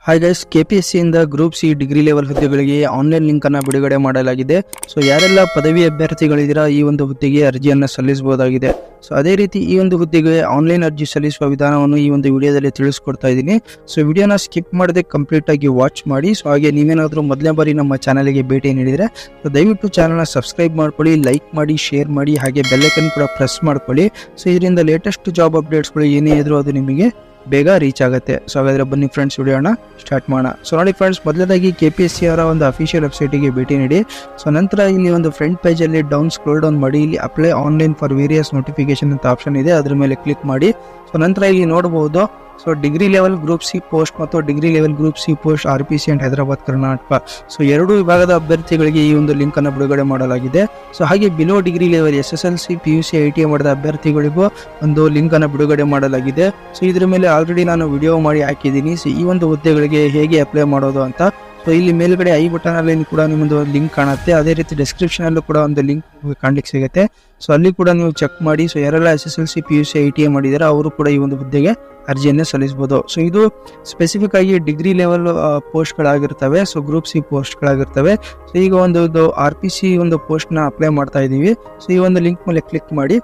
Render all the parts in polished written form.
Hi guys, KPSC ಇಂದ group C degree level ಹುದ್ದೆಗಳಿಗೆ online link ಅನ್ನು ಬಿಡುಗಡೆ ಮಾಡಲಾಗಿದೆ. ಸೊ ಯಾರೆಲ್ಲ ಪದವಿ ಅಭ್ಯರ್ಥಿಗಳಿದ್ದೀರಾ ಈ ಒಂದು ಹುದ್ದೆಗೆ ಅರ್ಜಿಯನ್ನು ಸಲ್ಲಿಸಬಹುದಾಗಿದೆ. ಸೊ ಅದೇ ರೀತಿ ಈ ಒಂದು ಹುದ್ದೆಗೆ ಆನ್ಲೈನ್ ಅರ್ಜಿ ಸಲ್ಲಿಸುವ ವಿಧಾನವನ್ನು ಈ ಒಂದು ವಿಡಿಯೋದಲ್ಲಿ ತಿಳಿಸ್ಕೊಡ್ತಾ ಇದ್ದೀನಿ. ಸೊ ವಿಡಿಯೋನ ಸ್ಕಿಪ್ ಮಾಡದೆ ಕಂಪ್ಲೀಟ್ ಆಗಿ ವಾಚ್ ಮಾಡಿ. ಸೊ ಹಾಗೆ ನೀವೇನಾದರೂ ಮೊದಲನೇ ಬಾರಿ ನಮ್ಮ ಚಾನಲ್ಗೆ ಭೇಟಿ ನೀಡಿದರೆ ಸೊ ದಯವಿಟ್ಟು ಚಾನಲ್ನ ಸಬ್ಸ್ಕ್ರೈಬ್ ಮಾಡ್ಕೊಳ್ಳಿ, ಲೈಕ್ ಮಾಡಿ, ಶೇರ್ ಮಾಡಿ, ಹಾಗೆ ಬೆಲ್ ಐಕನ್ ಕೂಡ ಪ್ರೆಸ್ ಮಾಡ್ಕೊಳ್ಳಿ. ಸೊ ಇದರಿಂದ ಲೇಟೆಸ್ಟ್ ಜಾಬ್ ಅಪ್ಡೇಟ್ಸ್ಗಳು ಏನೇ ಇದ್ರೂ ಅದು ನಿಮಗೆ ಬೇಗ ರೀಚ್ ಆಗುತ್ತೆ. ಸೊ ಹಾಗಾದ್ರೆ ಬನ್ನಿ ಫ್ರೆಂಡ್ಸ್, ವಿಡಿಯೋನ ಸ್ಟಾರ್ಟ್ ಮಾಡೋಣ. ಸೊ ನೋಡಿ ಫ್ರೆಂಡ್ಸ್, ಮೊದಲದಾಗಿ KPSC ಅವರ ಒಂದು ಅಫಿಷಿಯಲ್ ವೆಬ್ಸೈಟಿಗೆ ಭೇಟಿ ನೀಡಿ. ಸೊ ನಂತರ ಇಲ್ಲಿ ಒಂದು ಫ್ರಂಟ್ ಪೇಜಲ್ಲಿ ಸ್ಕ್ರೋಲ್ ಡೌನ್ ಮಾಡಿ ಇಲ್ಲಿ apply online for various notification ಅಂತ ಆಪ್ಷನ್ ಇದೆ, ಅದ್ರ ಮೇಲೆ ಕ್ಲಿಕ್ ಮಾಡಿ. ಸೊ ನಂತರ ಇಲ್ಲಿ ನೋಡಬಹುದು so degree level group C post ಮತ್ತು degree level group C post RPC and Hyderabad Karnataka. So ಎರಡು ವಿಭಾಗದ ಅಭ್ಯರ್ಥಿಗಳಿಗೆ ಈ ಒಂದು ಲಿಂಕ್ ಅನ್ನು ಬಿಡುಗಡೆ ಮಾಡಲಾಗಿದೆ. ಸೊ ಹಾಗೆ below degree level SSLC PUC ITI ಮಾಡಿದ ಅಭ್ಯರ್ಥಿಗಳಿಗೂ ಒಂದು ಲಿಂಕ್ ಅನ್ನು ಬಿಡುಗಡೆ ಮಾಡಲಾಗಿದೆ. ಸೊ ಇದ್ರ ಮೇಲೆ ಆಲ್ರೆಡಿ ನಾನು ವಿಡಿಯೋ ಮಾಡಿ ಹಾಕಿದ್ದೀನಿ. ಸೊ ಈ ಒಂದು ಹುದ್ದೆಗಳಿಗೆ ಹೇಗೆ ಅಪ್ಲೈ ಮಾಡೋದು ಅಂತ. ಸೊ ಇಲ್ಲಿ ಮೇಲ್ಗಡೆ ಐ ಬಟನ್ ಅಲ್ಲಿ ಕೂಡ ನಿಮ್ಮದು ಲಿಂಕ್ ಕಾಣುತ್ತೆ. ಅದೇ ರೀತಿ ಡಿಸ್ಕ್ರಿಪ್ಷನ್ ಅಲ್ಲೂ ಕೂಡ ಒಂದು ಲಿಂಕ್ ಕಾಣ್ಲಿಕ್ಕೆ ಸಿಗುತ್ತೆ. ಸೊ ಅಲ್ಲಿ ಕೂಡ ನೀವು ಚೆಕ್ ಮಾಡಿ. ಸೊ ಯಾರೆಲ್ಲ SSLC PUC ITI ಮಾಡಿದಾರೆ ಅವರು ಕೂಡ ಈ ಒಂದು ಹುದ್ದೆಗೆ ಅರ್ಜಿಯನ್ನು ಸಲ್ಲಿಸಬಹುದು. ಸೊ ಇದು ಸ್ಪೆಸಿಫಿಕ್ ಆಗಿ ಡಿಗ್ರಿ ಲೆವೆಲ್ ಪೋಸ್ಟ್ಗಳಾಗಿರ್ತವೆ. ಸೊ ಗ್ರೂಪ್ ಸಿ ಪೋಸ್ಟ್ಗಳಾಗಿರ್ತವೆ. ಸೊ ಈಗ ಒಂದು RPC ಒಂದು ಪೋಸ್ಟ್ನ ಅಪ್ಲೈ ಮಾಡ್ತಾ ಇದ್ದೀವಿ. ಸೊ ಈ ಒಂದು ಲಿಂಕ್ ಮೇಲೆ ಕ್ಲಿಕ್ ಮಾಡಿ.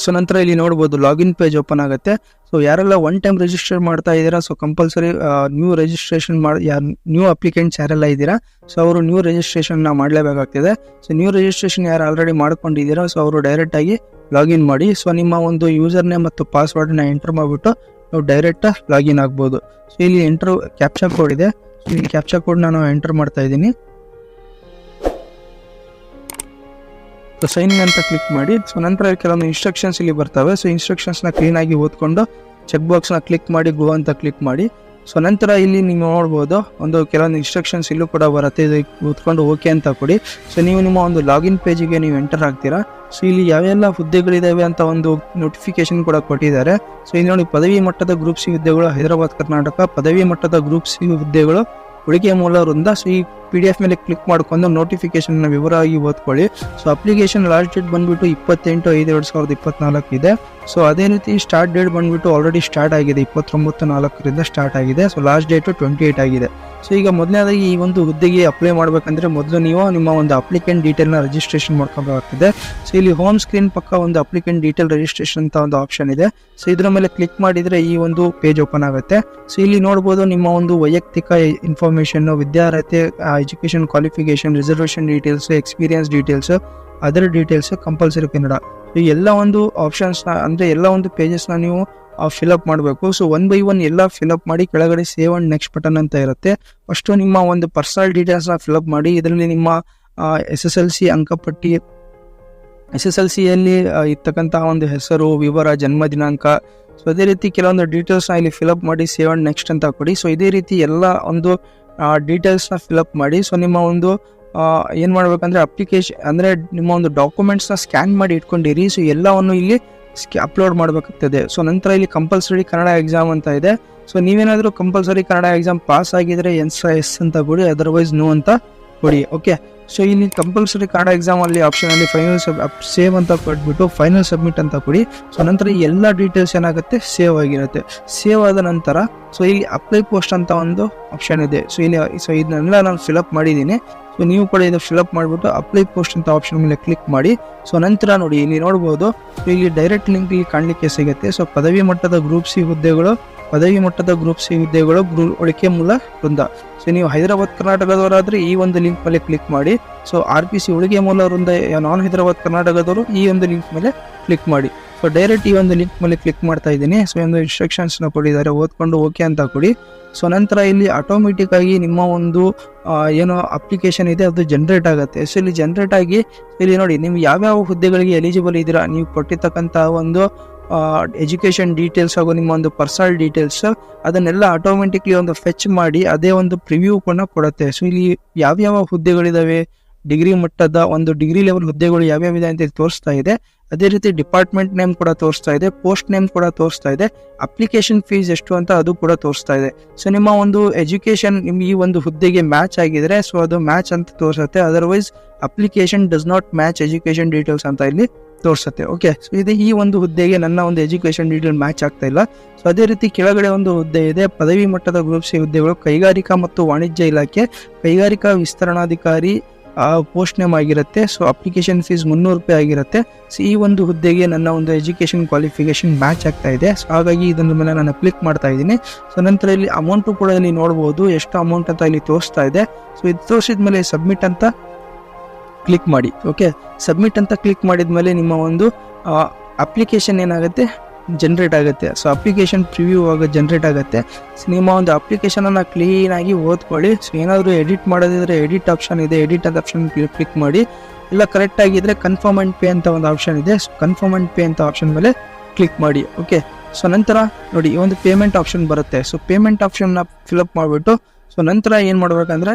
ಸೊ ನಂತರ ಇಲ್ಲಿ ನೋಡ್ಬೋದು ಲಾಗಿನ್ ಪೇಜ್ ಓಪನ್ ಆಗುತ್ತೆ. ಸೊ ಯಾರೆಲ್ಲ ಒನ್ ಟೈಮ್ ರಿಜಿಸ್ಟರ್ ಮಾಡ್ತಾ ಇದ್ದೀರಾ so compulsory new registration new applicants ಯಾರೆಲ್ಲ ಇದ್ದೀರಾ ಸೊ ಅವರು ನ್ಯೂ ರಿಜಿಸ್ಟ್ರೇಷನ್ ಮಾಡಲೇಬೇಕಾಗ್ತದೆ. ಸೊ ನ್ಯೂ ರಿಜಿಸ್ಟ್ರೇಷನ್ ಯಾರು ಆಲ್ರೆಡಿ ಮಾಡ್ಕೊಂಡಿದ್ದೀರಾ ಸೊ ಅವರು ಡೈರೆಕ್ಟ್ ಆಗಿ ಲಾಗಿನ್ ಮಾಡಿ. ಸೊ ನಿಮ್ಮ ಒಂದು ಯೂಸರ್ ನೇಮ್ ಮತ್ತು ಪಾಸ್ವರ್ಡ್ನ ಎಂಟರ್ ಮಾಡಿಬಿಟ್ಟು ನೀವು ಡೈರೆಕ್ಟ್ ಲಾಗಿನ್ ಆಗ್ಬೋದು. ಸೊ ಇಲ್ಲಿ ಕ್ಯಾಪ್ಚಾ ಕೋಡ್ ಇದೆ. ಸೊ ಇಲ್ಲಿ ಕ್ಯಾಪ್ಚಾ ಕೋಡ್ ನಾನು ಎಂಟರ್ ಮಾಡ್ತಾ ಇದ್ದೀನಿ. ಸೊ ಸೈನ್ ಇನ್ ಅಂತ ಕ್ಲಿಕ್ ಮಾಡಿ. ಸೊ ನಂತರ ಕೆಲವೊಂದು ಇನ್ಸ್ಟ್ರಕ್ಷನ್ಸ್ ಇಲ್ಲಿ ಬರ್ತವೆ. ಸೊ ಇನ್ಸ್ಟ್ರಕ್ಷನ್ಸ್ನ ಕ್ಲೀನ್ ಆಗಿ ಓದ್ಕೊಂಡು ಚೆಕ್ ಬಾಕ್ಸ್ನ ಕ್ಲಿಕ್ ಮಾಡಿ ಗೋ ಅಂತ ಕ್ಲಿಕ್ ಮಾಡಿ. ಸೊ ನಂತರ ಇಲ್ಲಿ ನೀವು ನೋಡ್ಬೋದು ಒಂದು ಕೆಲವೊಂದು ಇನ್ಸ್ಟ್ರಕ್ಷನ್ಸ್ ಇಲ್ಲೂ ಕೂಡ ಬರುತ್ತೆ. ಇದು ಓದ್ಕೊಂಡು ಓಕೆ ಅಂತ ಕೊಡಿ. ಸೊ ನೀವು ನಿಮ್ಮ ಒಂದು ಲಾಗಿನ್ ಪೇಜಿಗೆ ನೀವು ಎಂಟರ್ ಆಗ್ತೀರಾ. ಸೊ ಇಲ್ಲಿ ಯಾವೆಲ್ಲ ಹುದ್ದೆಗಳಿದಾವೆ ಅಂತ ಒಂದು ನೋಟಿಫಿಕೇಶನ್ ಕೂಡ ಕೊಟ್ಟಿದ್ದಾರೆ. ಸೊ ಇಲ್ಲಿ ನೋಡಿ, ಪದವಿ ಮಟ್ಟದ ಗ್ರೂಪ್ ಸಿ ಹುದ್ದೆಗಳು ಹೈದರಾಬಾದ್ ಕರ್ನಾಟಕ, ಪದವಿ ಮಟ್ಟದ ಗ್ರೂಪ್ ಸಿ ಹುದ್ದೆಗಳು ಉಳಿಕೆ ಮೂಲ ವೃಂದ. ಸೊ ಈ PDF ಮೇಲೆ ಕ್ಲಿಕ್ ಮಾಡ್ಕೊಂಡು ನೋಟಿಫಿಕೇಶನ್ ವಿವರವಾಗಿ ಓದ್ಕೊಳ್ಳಿ. ಸೊ ಅಪ್ಲಿಕೇಶನ್ ಲಾಸ್ಟ್ ಡೇಟ್ ಬಂದ್ಬಿಟ್ಟು 28/5/2024 ಇದೆ. ಸೊ ಅದೇ ರೀತಿ ಸ್ಟಾರ್ಟ್ ಡೇಟ್ ಬಂದ್ಬಿಟ್ಟು ಆಲ್ರೆಡಿ ಸ್ಟಾರ್ಟ್ ಆಗಿದೆ, 29/4 ಸ್ಟಾರ್ಟ್ ಆಗಿದೆ. ಸೊ ಲಾಸ್ಟ್ ಡೇಟ್ 28 ಆಗಿದೆ. ಸೊ ಈಗ ಮೊದಲನೇದಾಗಿ ಈ ಒಂದು ಹುದ್ದೆಗೆ ಅಪ್ಲೈ ಮಾಡಬೇಕಂದ್ರೆ ಮೊದಲು ನೀವು ನಿಮ್ಮ ಒಂದು ಅಪ್ಲಿಕೆಂಟ್ ಡೀಟೇಲ್ನ ರಿಜಿಸ್ಟ್ರೇಷನ್ ಮಾಡ್ಕೋಬೇಕಾಗ್ತದೆ. ಸೊ ಇಲ್ಲಿ ಹೋಮ್ ಸ್ಕ್ರೀನ್ ಪಕ್ಕ ಒಂದು ಅಪ್ಲಿಕೆಂಟ್ ಡೀಟೇಲ್ ರಿಜಿಸ್ಟ್ರೇಷನ್ ಅಂತ ಒಂದು ಆಪ್ಷನ್ ಇದೆ. ಸೊ ಇದ್ರ ಮೇಲೆ ಕ್ಲಿಕ್ ಮಾಡಿದ್ರೆ ಈ ಒಂದು ಪೇಜ್ ಓಪನ್ ಆಗುತ್ತೆ. ಸೊ ಇಲ್ಲಿ ನೋಡ್ಬೋದು ನಿಮ್ಮ ಒಂದು ವೈಯಕ್ತಿಕ ಇನ್ಫಾರ್ಮೇಶನ್, ವಿದ್ಯಾರ್ಹತೆ, education qualification, reservation details, experience details, other details, compulsory Kannada. So ಎಲ್ಲ ಒಂದು ಆಪ್ಷನ್ಸ್ನ ಅಂದರೆ ಎಲ್ಲ ಒಂದು ಪೇಜಸ್ನ ನೀವು ಫಿಲಪ್ ಮಾಡಬೇಕು. ಸೊ 1 by 1 ಎಲ್ಲ ಫಿಲಪ್ ಮಾಡಿ ಕೆಳಗಡೆ ಸೇವ್ ಅಂಡ್ ನೆಕ್ಸ್ಟ್ ಬಟನ್ ಅಂತ ಇರುತ್ತೆ. ಫಸ್ಟು ನಿಮ್ಮ ಒಂದು ಪರ್ಸನಲ್ ಡೀಟೇಲ್ಸ್ನ ಫಿಲಪ್ ಮಾಡಿ. ಇದರಲ್ಲಿ ನಿಮ್ಮ SSLC ಅಂಕಪಟ್ಟಿ, SSLCಯಲ್ಲಿ ಇರ್ತಕ್ಕಂಥ ಒಂದು ಹೆಸರು, ವಿವರ, ಜನ್ಮ ದಿನಾಂಕ, ಸೊ ಅದೇ ರೀತಿ ಕೆಲವೊಂದು ಡೀಟೇಲ್ಸ್ನ ಇಲ್ಲಿ ಫಿಲಪ್ ಮಾಡಿ ಸೇವ್ ಅಂಡ್ ನೆಕ್ಸ್ಟ್ ಅಂತ ಕೊಡಿ. ಸೊ ಇದೇ ರೀತಿ ಎಲ್ಲ ಒಂದು ಡೀಟೇಲ್ಸ್ನ ಫಿಲಪ್ ಮಾಡಿ. ಸೊ ನಿಮ್ಮ ಒಂದು ಏನು ಮಾಡಬೇಕಂದ್ರೆ ಅಪ್ಲಿಕೇಶನ್ ಅಂದರೆ ನಿಮ್ಮ ಒಂದು ಡಾಕ್ಯುಮೆಂಟ್ಸ್ನ ಸ್ಕ್ಯಾನ್ ಮಾಡಿ ಇಟ್ಕೊಂಡಿರಿ. ಸೊ ಎಲ್ಲವನ್ನು ಇಲ್ಲಿ ಅಪ್ಲೋಡ್ ಮಾಡಬೇಕಾಗ್ತದೆ. ಸೊ ನಂತರ ಇಲ್ಲಿ ಕಂಪಲ್ಸರಿ ಕನ್ನಡ ಎಕ್ಸಾಮ್ ಅಂತ ಇದೆ. ಸೊ ನೀವೇನಾದರೂ ಕಂಪಲ್ಸರಿ ಕನ್ನಡ ಎಕ್ಸಾಮ್ ಪಾಸ್ ಆಗಿದ್ರೆ ಎಸ್ ಅಂತ ಕೊಡಿ, ಅದರ್ವೈಸ್ ನೋ ಅಂತ ಕೊಡಿ. ಓಕೆ. ಸೊ ಇಲ್ಲಿ ಕಂಪಲ್ಸರಿ ಕನ್ನಡ ಎಕ್ಸಾಮ್ ಅಲ್ಲಿ ಆಪ್ಷನ್ ಅಲ್ಲಿ ಫೈನಲ್ ಸೇವ್ ಅಂತ ಕೊಟ್ಬಿಟ್ಟು ಫೈನಲ್ ಸಬ್ಮಿಟ್ ಅಂತ ಕೊಡಿ. ಸೊ ನಂತರ ಈ ಎಲ್ಲ ಡೀಟೇಲ್ಸ್ ಏನಾಗುತ್ತೆ ಸೇವ್ ಆಗಿರುತ್ತೆ. ಸೇವ್ ಆದ ನಂತರ ಸೊ ಇಲ್ಲಿ ಅಪ್ಲೈ ಪೋಸ್ಟ್ ಅಂತ ಒಂದು ಆಪ್ಷನ್ ಇದೆ. ಸೊ ಇದನ್ನೆಲ್ಲ ನಾನು ಫಿಲಪ್ ಮಾಡಿದ್ದೀನಿ. ಸೊ ನೀವು ಕೂಡ ಇದು ಫಿಲಪ್ ಮಾಡಿಬಿಟ್ಟು ಅಪ್ಲೈ ಪೋಸ್ಟ್ ಅಂತ ಆಪ್ಷನ್ ಮೇಲೆ ಕ್ಲಿಕ್ ಮಾಡಿ. ಸೊ ನಂತರ ನೋಡಿ, ಇಲ್ಲಿ ನೋಡ್ಬೋದು ಇಲ್ಲಿ ಡೈರೆಕ್ಟ್ ಲಿಂಕ್ ಇಲ್ಲಿ ಕಾಣಲಿಕ್ಕೆ ಸಿಗುತ್ತೆ. ಸೊ ಪದವಿ ಮಟ್ಟದ ಗ್ರೂಪ್ ಸಿ ಹುದ್ದೆಗಳು, ಪದವಿ ಮಟ್ಟದ ಗ್ರೂಪ್ ಸಿ ಹುದ್ದೆಗಳು ಉಳಿಕೆ ಮೂಲ ವೃಂದ. ಸೊ ನೀವು ಹೈದರಾಬಾದ್ ಕರ್ನಾಟಕದವರಾದರೆ ಈ ಒಂದು ಲಿಂಕ್ ಮೇಲೆ ಕ್ಲಿಕ್ ಮಾಡಿ. ಸೊ RPC ಉಳಿಕೆ ಮೂಲ ವೃಂದ ನಾನ್ ಹೈದರಾಬಾದ್ ಕರ್ನಾಟಕದವರು ಈ ಒಂದು ಲಿಂಕ್ ಮೇಲೆ ಕ್ಲಿಕ್ ಮಾಡಿ. ಸೊ ಡೈರೆಕ್ಟ್ ಈ ಒಂದು ಲಿಂಕ್ ಮೇಲೆ ಕ್ಲಿಕ್ ಮಾಡ್ತಾ ಇದ್ದೀನಿ. ಸೊ ಒಂದು ಇನ್ಸ್ಟ್ರಕ್ಷನ್ಸ್ನ ಕೊಟ್ಟಿದ್ದಾರೆ, ಓದ್ಕೊಂಡು ಓಕೆ ಅಂತ ಕೊಡಿ. ಸೊ ನಂತರ ಇಲ್ಲಿ ಆಟೋಮೆಟಿಕ್ ಆಗಿ ನಿಮ್ಮ ಒಂದು ಏನೋ ಅಪ್ಲಿಕೇಶನ್ ಇದೆ ಅದು ಜನರೇಟ್ ಆಗುತ್ತೆ. ಸೊ ಇಲ್ಲಿ ಜನರೇಟ್ ಆಗಿ ಇಲ್ಲಿ ನೋಡಿ, ನೀವು ಯಾವ್ಯಾವ ಹುದ್ದೆಗಳಿಗೆ ಎಲಿಜಿಬಲ್ ಇದ್ದೀರಾ, ನೀವು ಕೊಟ್ಟಿರ್ತಕ್ಕಂಥ ಒಂದು ಎಜುಕೇಷನ್ ಡೀಟೇಲ್ಸ್ ಹಾಗೂ ನಿಮ್ಮ ಒಂದು ಪರ್ಸನಲ್ ಡೀಟೇಲ್ಸ್ ಅದನ್ನೆಲ್ಲ ಆಟೋಮೆಟಿಕ್ಲಿ ಒಂದು ಫೆಚ್ ಮಾಡಿ ಅದೇ ಒಂದು ಪ್ರಿವ್ಯೂ ಕೂಡ ಕೊಡುತ್ತೆ. ಸೊ ಇಲ್ಲಿ ಯಾವ್ಯಾವ ಹುದ್ದೆಗಳಿದಾವೆ, ಡಿಗ್ರಿ ಮಟ್ಟದ ಒಂದು ಡಿಗ್ರಿ ಲೆವೆಲ್ ಹುದ್ದೆಗಳು ಯಾವ್ಯಾವ ಇದೆ ಅಂತ ತೋರಿಸ್ತಾ ಇದೆ. ಅದೇ ರೀತಿ ಡಿಪಾರ್ಟ್ಮೆಂಟ್ ನೇಮ್ ಕೂಡ ತೋರಿಸ್ತಾ ಇದೆ, ಪೋಸ್ಟ್ ನೇಮ್ ಕೂಡ ತೋರಿಸ್ತಾ ಇದೆ, ಅಪ್ಲಿಕೇಶನ್ ಫೀಸ್ ಎಷ್ಟು ಅಂತ ಅದು ಕೂಡ ತೋರಿಸ್ತಾ ಇದೆ. ಸೊ ನಿಮ್ಮ ಒಂದು ಎಜುಕೇಶನ್ ನಿಮ್ಗೆ ಈ ಒಂದು ಹುದ್ದೆಗೆ ಮ್ಯಾಚ್ ಆಗಿದ್ರೆ ಸೊ ಅದು ಮ್ಯಾಚ್ ಅಂತ ತೋರಿಸುತ್ತೆ. Otherwise application does not match education details ಅಂತ ಇಲ್ಲಿ ತೋರಿಸುತ್ತೆ. ಓಕೆ, ಸೊ ಇದು ಈ ಒಂದು ಹುದ್ದೆಗೆ ನನ್ನ ಒಂದು ಎಜುಕೇಶನ್ ಡೀಟೇಲ್ ಮ್ಯಾಚ್ ಆಗ್ತಾ ಇಲ್ಲ. ಸೊ ಅದೇ ರೀತಿ ಕೆಳಗಡೆ ಒಂದು ಹುದ್ದೆ ಇದೆ, ಪದವಿ ಮಟ್ಟದ ಗ್ರೂಪ್ ಸಿ ಹುದ್ದೆಗಳು, ಕೈಗಾರಿಕಾ ಮತ್ತು ವಾಣಿಜ್ಯ ಇಲಾಖೆ ಕೈಗಾರಿಕಾ ವಿಸ್ತರಣಾಧಿಕಾರಿ ಪೋಸ್ಟ್ ನೇಮ್ ಆಗಿರುತ್ತೆ. ಸೊ ಅಪ್ಲಿಕೇಶನ್ ಫೀಸ್ 300 ರೂಪಾಯಿ ಆಗಿರುತ್ತೆ. ಸೊ ಈ ಒಂದು ಹುದ್ದೆಗೆ ನನ್ನ ಒಂದು ಎಜುಕೇಶನ್ ಕ್ವಾಲಿಫಿಕೇಶನ್ ಮ್ಯಾಚ್ ಆಗ್ತಾ ಇದೆ. ಸೊ ಹಾಗಾಗಿ ಇದನ್ನ ಮೇಲೆ ನಾನು ಕ್ಲಿಕ್ ಮಾಡ್ತಾ ಇದ್ದೀನಿ. ಸೊ ನಂತರ ಇಲ್ಲಿ ಅಮೌಂಟು ಕೂಡ ಇಲ್ಲಿ ನೋಡ್ಬೋದು, ಎಷ್ಟು ಅಮೌಂಟ್ ಅಂತ ಇಲ್ಲಿ ತೋರಿಸ್ತಾ ಇದೆ. ಸೊ ಇದು ತೋರಿಸಿದ ಮೇಲೆ ಸಬ್ಮಿಟ್ ಅಂತ ಕ್ಲಿಕ್ ಮಾಡಿ. ಓಕೆ, ಸಬ್ಮಿಟ್ ಅಂತ ಕ್ಲಿಕ್ ಮಾಡಿದ್ಮೇಲೆ ನಿಮ್ಮ ಒಂದು ಅಪ್ಲಿಕೇಶನ್ ಏನಾಗುತ್ತೆ ಜನರೇಟ್ ಆಗುತ್ತೆ. ಸೊ ಅಪ್ಲಿಕೇಶನ್ ಪ್ರಿವ್ಯೂ ಆಗ ಜನರೇಟ್ ಆಗುತ್ತೆ. ಸೊ ನಿಮ್ಮ ಒಂದು ಅಪ್ಲಿಕೇಶನನ್ನು ಕ್ಲೀನಾಗಿ ಓದ್ಕೊಳ್ಳಿ. ಸೊ ಏನಾದರೂ ಎಡಿಟ್ ಮಾಡೋದಿದ್ರೆ ಎಡಿಟ್ ಆಪ್ಷನ್ ಇದೆ, ಎಡಿಟ್ ಅಂತ ಆಪ್ಷನ್ ಕ್ಲಿಕ್ ಮಾಡಿ. ಇಲ್ಲ ಕರೆಕ್ಟ್ ಆಗಿದ್ರೆ ಕನ್ಫರ್ಮ್ ಆ್ಯಂಡ್ ಪೇ ಅಂತ ಒಂದು ಆಪ್ಷನ್ ಇದೆ. ಸೊ ಕನ್ಫರ್ಮ್ ಆ್ಯಂಡ್ ಪೇ ಅಂತ ಆಪ್ಷನ್ ಮೇಲೆ ಕ್ಲಿಕ್ ಮಾಡಿ. ಓಕೆ, ಸೊ ನಂತರ ನೋಡಿ ಈ ಒಂದು ಪೇಮೆಂಟ್ ಆಪ್ಷನ್ ಬರುತ್ತೆ. ಸೊ ಪೇಮೆಂಟ್ ಆಪ್ಷನ್ನ ಫಿಲಪ್ ಮಾಡಿಬಿಟ್ಟು ಸೊ ನಂತರ ಏನು ಮಾಡ್ಬೇಕಂದ್ರೆ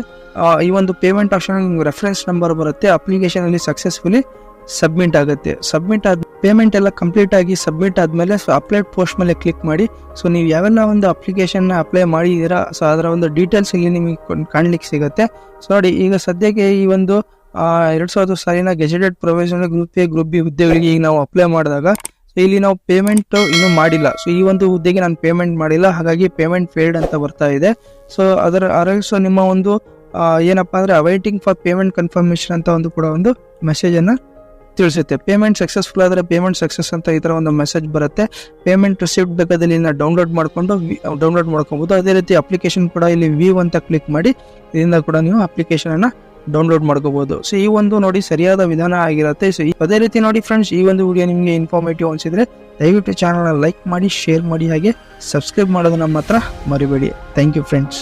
ಈ ಒಂದು ಪೇಮೆಂಟ್ ಆಪ್ಷನ್ ನಿಮ್ಗೆ ರೆಫರೆನ್ಸ್ ನಂಬರ್ ಬರುತ್ತೆ. ಅಪ್ಲಿಕೇಶನಲ್ಲಿ ಸಕ್ಸಸ್ಫುಲಿ ಸಬ್ಮಿಟ್ ಆಗುತ್ತೆ. ಸಬ್ಮಿಟ್ ಆದ ಪೇಮೆಂಟ್ ಎಲ್ಲ ಕಂಪ್ಲೀಟ್ ಆಗಿ ಸಬ್ಮಿಟ್ ಆದಮೇಲೆ ಸೊ ಅಪ್ಲೈಡ್ ಪೋಸ್ಟ್ ಮೇಲೆ ಕ್ಲಿಕ್ ಮಾಡಿ. ಸೊ ನೀವು ಯಾವೆಲ್ಲ ಒಂದು ಅಪ್ಲಿಕೇಶನ್ನ ಅಪ್ಲೈ ಮಾಡಿದ್ದೀರಾ ಸೊ ಅದರ ಒಂದು ಡೀಟೇಲ್ಸ್ ಇಲ್ಲಿ ನಿಮಗೆ ಕಾಣ್ಲಿಕ್ಕೆ ಸಿಗುತ್ತೆ. ಸೊ ನೋಡಿ ಈಗ ಸದ್ಯಕ್ಕೆ ಈ ಒಂದು 2000 ಸಾಲಿನ gazetted provisional group A group B ಹುದ್ದೆಗಳಿಗೆ ಈಗ ನಾವು ಅಪ್ಲೈ ಮಾಡಿದಾಗ ಸೊ ಇಲ್ಲಿ ನಾವು ಪೇಮೆಂಟ್ ಇನ್ನೂ ಮಾಡಿಲ್ಲ. ಸೊ ಈ ಒಂದು ಹುದ್ದೆಗೆ ನಾನು ಪೇಮೆಂಟ್ ಮಾಡಿಲ್ಲ, ಹಾಗಾಗಿ ಪೇಮೆಂಟ್ ಫೇಲ್ಡ್ ಅಂತ ಬರ್ತಾ ಇದೆ. ಸೊ ಸೊ ನಿಮ್ಮ ಒಂದು ಏನಪ್ಪ ಅಂದರೆ ಅವೈಟಿಂಗ್ ಫಾರ್ ಪೇಮೆಂಟ್ ಕನ್ಫರ್ಮೇಷನ್ ಅಂತ ಒಂದು ಕೂಡ ಒಂದು ಮೆಸೇಜನ್ನು ತಿಳಿಸುತ್ತೆ. ಪೇಮೆಂಟ್ ಸಕ್ಸಸ್ಫುಲ್ ಆದರೆ ಪೇಮೆಂಟ್ ಸಕ್ಸಸ್ ಅಂತ ಈ ಥರ ಒಂದು ಮೆಸೇಜ್ ಬರುತ್ತೆ. ಪೇಮೆಂಟ್ ರಿಸಿಪ್ಟ್ ಬೇಕಾದಲ್ಲಿ ಡೌನ್ಲೋಡ್ ಮಾಡ್ಕೊಬೋದು. ಅದೇ ರೀತಿ ಅಪ್ಲಿಕೇಶನ್ ಕೂಡ ಇಲ್ಲಿ ವ್ಯೂ ಅಂತ ಕ್ಲಿಕ್ ಮಾಡಿ ಇದರಿಂದ ಕೂಡ ನೀವು ಅಪ್ಲಿಕೇಶನನ್ನು ಡೌನ್ಲೋಡ್ ಮಾಡ್ಕೋಬಹುದು. ಸೊ ಈ ಒಂದು ನೋಡಿ ಸರಿಯಾದ ವಿಧಾನ ಆಗಿರುತ್ತೆ. ಸೊ ಅದೇ ರೀತಿ ನೋಡಿ ಫ್ರೆಂಡ್ಸ್, ಈ ಒಂದು ವಿಡಿಯೋ ನಿಮಗೆ ಇನ್ಫಾರ್ಮೇಟಿವ್ ಅನಿಸಿದ್ರೆ ದಯವಿಟ್ಟು ಚಾನಲ್ನ ಲೈಕ್ ಮಾಡಿ, ಶೇರ್ ಮಾಡಿ, ಹಾಗೆ ಸಬ್ಸ್ಕ್ರೈಬ್ ಮಾಡೋದನ್ನ ಮಾತ್ರ ಮರಿಬೇಡಿ. Thank you friends.